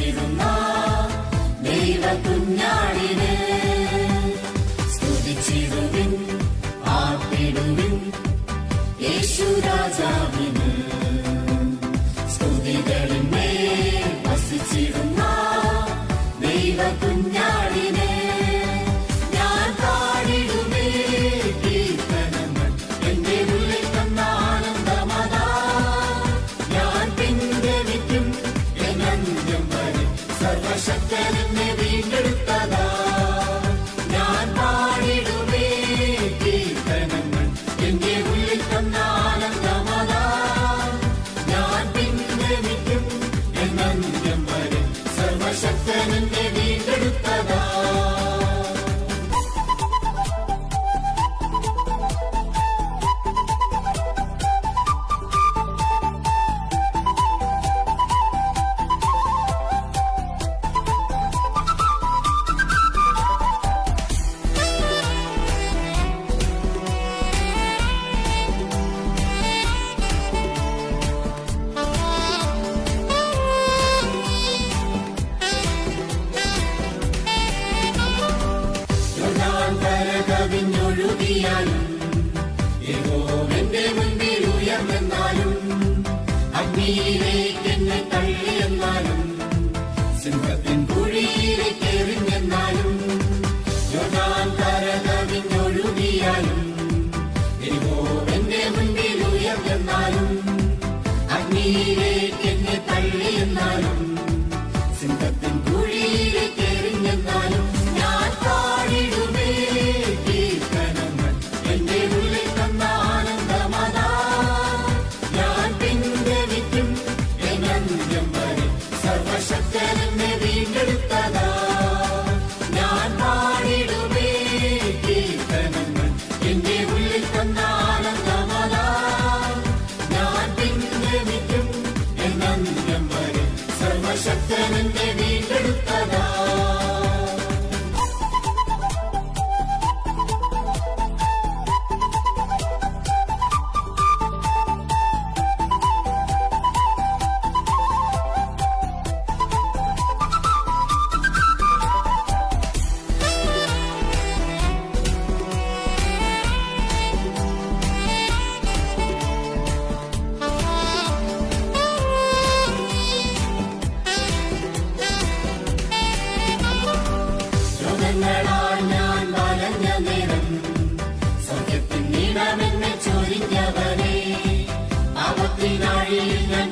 വസിച്ചിടുന്ന ദൈവ കുഞ്ഞാടിന് സ്തുതിച്ചിടുവിൻ, ആർപ്പിടുവിൻ യേശു രാജാവിന്. സ്തുതികളിന്മേൽ വസിച്ചിടുന്ന ദൈവ കുഞ്ഞാടിന് ഞാൻ പാടിടുമേ കീർത്തനങ്ങൾ. എന്റെ ഉള്ളിൽ തന്ന ആനന്ദമതാ ഞാൻ പിൻഗമിക്കും എന്നന്ത്യം വരെ. സർവശക്തൻ എന്നെ വീണ്ടെടുത്തതാ ഞാൻ പാടിടുമേ കീർത്തനങ്ങൾ. എന്റെ ഉള്ളിൽ തന്ന ആനന്ദമതാ ഞാൻ പിൻഗമിക്കും എന്നന്ത്യം വരെ. സർവശക്തൻ എന്നെ വീണ്ടെടുത്തതാ. കവിഞ്ഞൊഴുകിയാലും യഹോവന്റെ മുൻപിൽ ഉയർന്നെന്നാലും അഗ്നിയിലേക്ക് എന്നെ തള്ളിയെന്നാലും സിംഹത്തിൻ കുഴിയിലേക്ക് എറിഞ്ഞെന്നാലും യോർദാൻ കര കവിഞ്ഞൊഴുകിയാലും യഹോവന്റെ മുൻപിൽ ഉയർന്നെന്നാലും അഗ്നിയിലേക്ക് എന്നെ തള്ളിയെന്നാലും സിംഹത്തിൻ കുഴിയിലേക്ക് എറിഞ്ഞെന്നാലും ഞാൻ പാടിടുമേ കീർത്തനങ്ങൾ. എന്റെ ഉള്ളിൽ തന്ന ആനന്ദമതാ ഞാൻ പിൻഗമിക്കും എന്നന്ത്യം വരെ. സർവശക്തൻ എന്നെ വീണ്ടെടുത്തതാ ഞാൻ പാടിടുമേ കീർത്തനങ്ങൾ. എന്റെ ഉള്ളിൽ തന്ന ആനന്ദമതാ ഞാൻ പിൻഗമിക്കും എന്നന്ത്യം വരെ. സർവശക്തൻ എന്നെ വീണ്ടെടുത്തതാ. രോഗങ്ങളാൽ ഞാൻ വലഞ്ഞ നേരം സൗഖ്യത്തിൻ നീണമെന്നെ ചൊരിഞ്ഞവനെ. പാപത്തിനാഴിയിൽ ഞാൻ